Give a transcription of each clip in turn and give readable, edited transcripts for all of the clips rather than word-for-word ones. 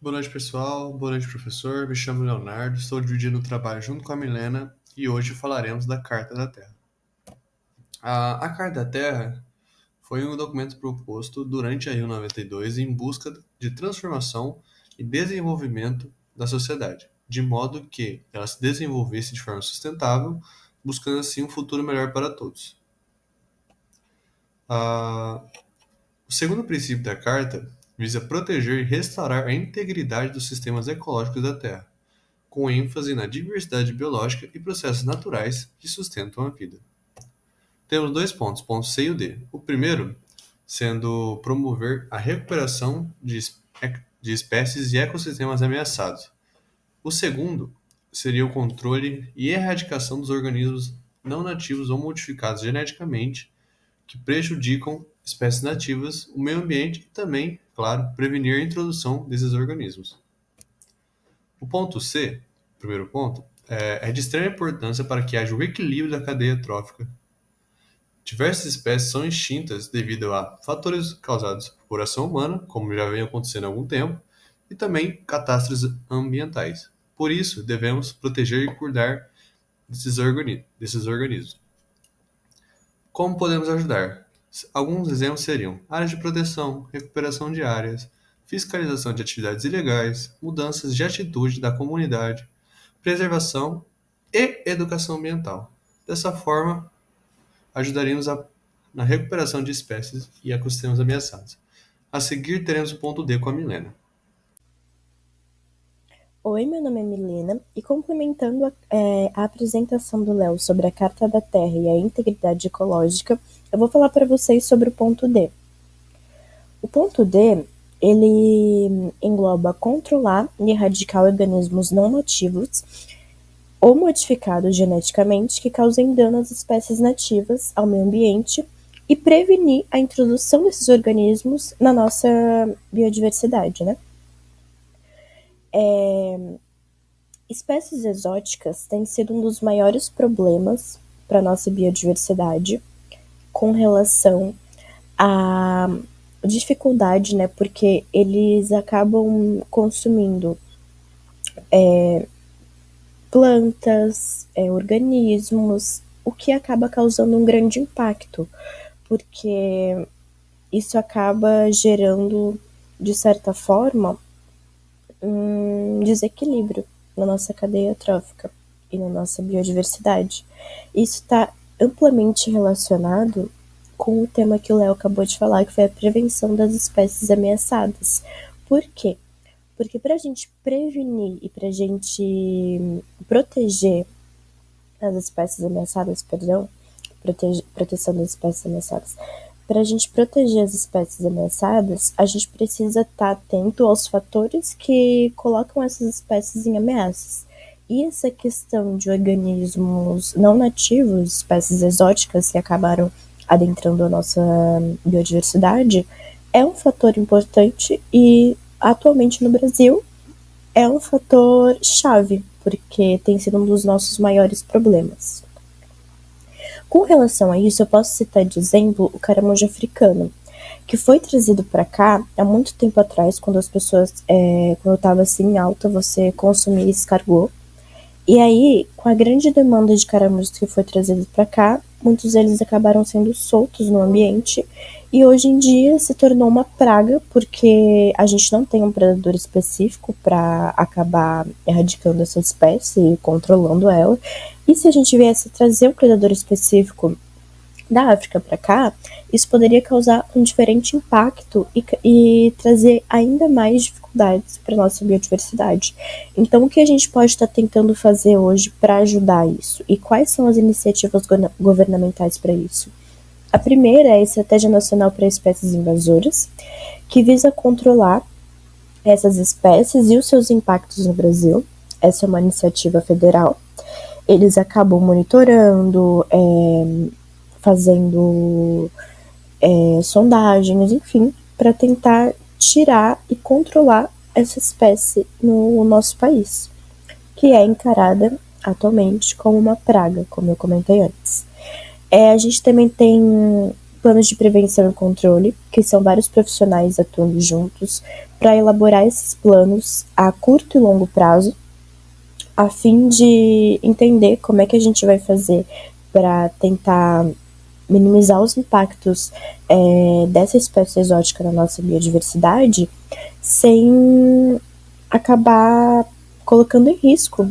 Boa noite, pessoal. Boa noite, professor. Me chamo Leonardo, estou dividindo o trabalho junto com a Milena e hoje falaremos da Carta da Terra. A Carta da Terra foi um documento proposto durante a Rio 92 em busca de transformação e desenvolvimento da sociedade, de modo que ela se desenvolvesse de forma sustentável, buscando assim um futuro melhor para todos. Ah, O segundo princípio da Carta visa proteger e restaurar a integridade dos sistemas ecológicos da Terra, com ênfase na diversidade biológica e processos naturais que sustentam a vida. Temos dois pontos, ponto C e o D. O primeiro sendo promover a recuperação de espécies e ecossistemas ameaçados. O segundo seria o controle e erradicação dos organismos não nativos ou modificados geneticamente que prejudicam espécies nativas, o meio ambiente e também, claro, prevenir a introdução desses organismos. O ponto C, o primeiro ponto, é de extrema importância para que haja o equilíbrio da cadeia trófica. Diversas espécies são extintas devido a fatores causados por ação humana, como já vem acontecendo há algum tempo, e também catástrofes ambientais. Por isso, devemos proteger e cuidar desses organismos. Como podemos ajudar? Alguns exemplos seriam áreas de proteção, recuperação de áreas, fiscalização de atividades ilegais, mudanças de atitude da comunidade, preservação e educação ambiental. Dessa forma, ajudaríamos na recuperação de espécies e ecossistemas ameaçados. A seguir, teremos o ponto D com a Milena. Oi, meu nome é Milena e complementando a apresentação do Léo sobre a Carta da Terra e a integridade ecológica, eu vou falar para vocês sobre o ponto D. O ponto D, ele engloba controlar e erradicar organismos não nativos ou modificados geneticamente que causem dano às espécies nativas, ao meio ambiente e prevenir a introdução desses organismos na nossa biodiversidade, né? Espécies exóticas têm sido um dos maiores problemas para a nossa biodiversidade com relação à dificuldade, né? Porque eles acabam consumindo plantas, organismos, o que acaba causando um grande impacto, porque isso acaba gerando, de certa forma, um desequilíbrio na nossa cadeia trófica e na nossa biodiversidade. Isso está amplamente relacionado com o tema que o Léo acabou de falar, que foi a prevenção das espécies ameaçadas. Por quê? Porque para a gente prevenir e para a gente proteger as espécies ameaçadas, perdão, proteção das espécies ameaçadas, para a gente proteger as espécies ameaçadas, a gente precisa estar atento aos fatores que colocam essas espécies em ameaças. E essa questão de organismos não nativos, espécies exóticas que acabaram adentrando a nossa biodiversidade, é um fator importante e atualmente no Brasil é um fator chave, porque tem sido um dos nossos maiores problemas. Com relação a isso, eu posso citar de exemplo o caramujo africano, que foi trazido para cá há muito tempo atrás, quando as pessoas, quando estava assim em alta, você consumia escargot. E aí, com a grande demanda de caramujos que foi trazido para cá, muitos deles acabaram sendo soltos no ambiente e hoje em dia se tornou uma praga porque a gente não tem um predador específico para acabar erradicando essa espécie e controlando ela. E se a gente viesse trazer um predador específico da África para cá, isso poderia causar um diferente impacto e trazer ainda mais dificuldades para a nossa biodiversidade. Então, o que a gente pode estar tentando fazer hoje para ajudar isso? E quais são as iniciativas governamentais para isso? A primeira é a Estratégia Nacional para Espécies Invasoras, que visa controlar essas espécies e os seus impactos no Brasil. Essa é uma iniciativa federal. Eles acabam monitorando, fazendo sondagens, enfim, para tentar tirar e controlar essa espécie no nosso país, que é encarada atualmente como uma praga, como eu comentei antes. A gente também tem planos de prevenção e controle, que são vários profissionais atuando juntos para elaborar esses planos a curto e longo prazo, a fim de entender como é que a gente vai fazer para tentar minimizar os impactos dessa espécie exótica na nossa biodiversidade, sem acabar colocando em risco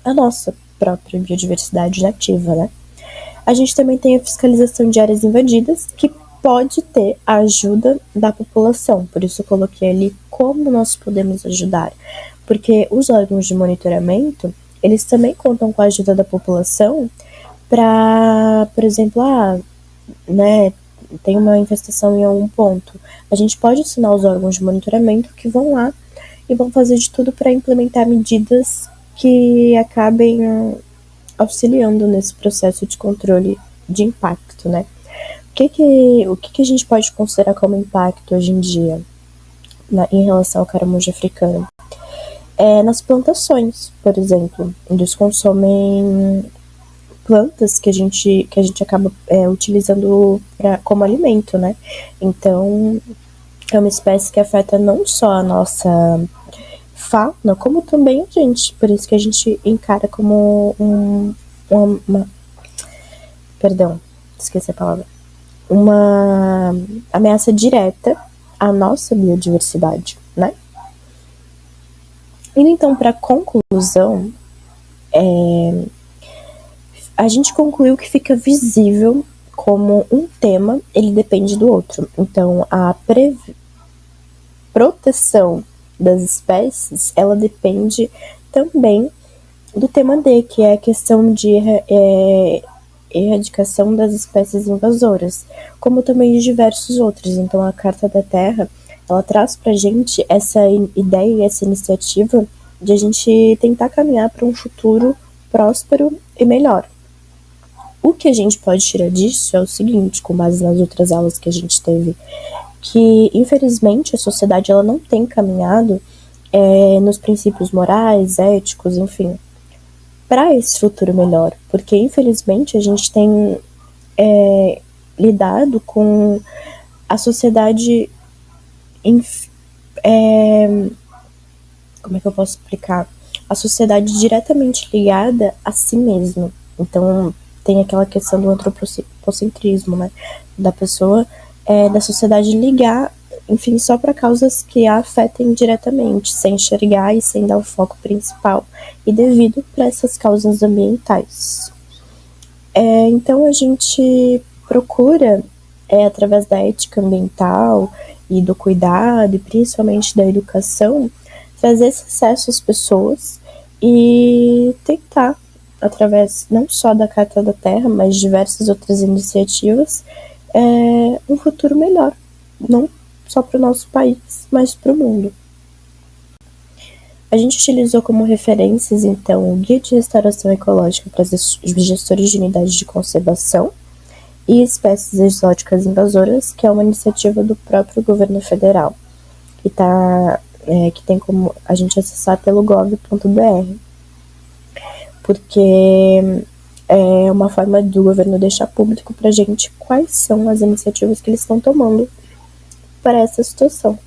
a nossa própria biodiversidade nativa, né? A gente também tem a fiscalização de áreas invadidas, que pode ter a ajuda da população, por isso eu coloquei ali como nós podemos ajudar, porque os órgãos de monitoramento, eles também contam com a ajuda da população para, por exemplo, né, tem uma infestação em algum ponto, a gente pode assinar os órgãos de monitoramento que vão lá e vão fazer de tudo para implementar medidas que acabem auxiliando nesse processo de controle de impacto, né? O que a gente pode considerar como impacto hoje em dia em relação ao caramujo africano? Nas plantações, por exemplo, eles consomem plantas que a gente acaba utilizando como alimento, né? Então, é uma espécie que afeta não só a nossa fauna, como também a gente. Por isso que a gente encara como perdão, esqueci a palavra. Uma ameaça direta à nossa biodiversidade, né? Indo então para a conclusão, a gente concluiu que fica visível como um tema, ele depende do outro. Então, a proteção das espécies, ela depende também do tema D, que é a questão de erradicação das espécies invasoras, como também de diversos outros. Então, a Carta da Terra, ela traz pra gente essa ideia e essa iniciativa de a gente tentar caminhar para um futuro próspero e melhor. O que a gente pode tirar disso é o seguinte, com base nas outras aulas que a gente teve, que infelizmente a sociedade ela não tem caminhado nos princípios morais, éticos, enfim, para esse futuro melhor, porque infelizmente a gente tem lidado com a sociedade como é que eu posso explicar? A sociedade diretamente ligada a si mesma. Então, tem aquela questão do antropocentrismo, né? Da pessoa, da sociedade ligar, enfim, só para causas que a afetem diretamente, sem enxergar e sem dar o foco principal, e devido para essas causas ambientais. Então, a gente procura, através da ética ambiental e do cuidado, e principalmente da educação, trazer esse acesso às pessoas e tentar, através não só da Carta da Terra, mas de diversas outras iniciativas, um futuro melhor, não só para o nosso país, mas para o mundo. A gente utilizou como referências, então, o Guia de Restauração Ecológica para os Gestores de Unidades de Conservação e Espécies Exóticas Invasoras, que é uma iniciativa do próprio governo federal, que tem como a gente acessar pelo gov.br, porque é uma forma do governo deixar público para a gente quais são as iniciativas que eles estão tomando para essa situação.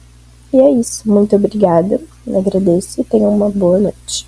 E é isso, muito obrigada, agradeço e tenham uma boa noite.